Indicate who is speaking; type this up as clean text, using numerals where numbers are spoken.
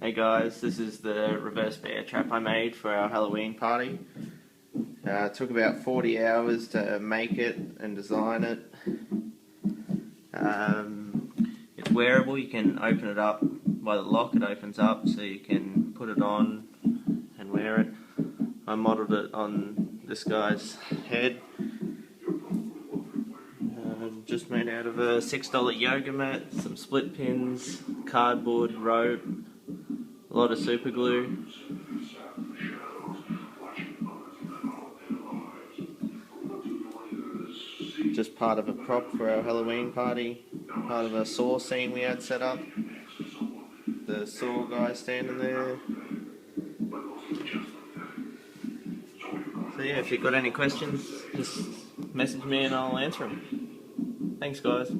Speaker 1: Hey guys, this is the reverse bear trap I made for our Halloween party. It took about 40 hours to make it and design it. It's wearable, you can open it up by the lock, it opens up so you can put it on and wear it. I modelled it on this guy's head. Just made out of a $6 yoga mat, some split pins, cardboard, rope, a lot of super glue. Just part of a prop for our Halloween party, part of a saw scene we had set up. The saw guy standing there. So yeah, if you've got any questions, just message me and I'll answer them. Thanks guys.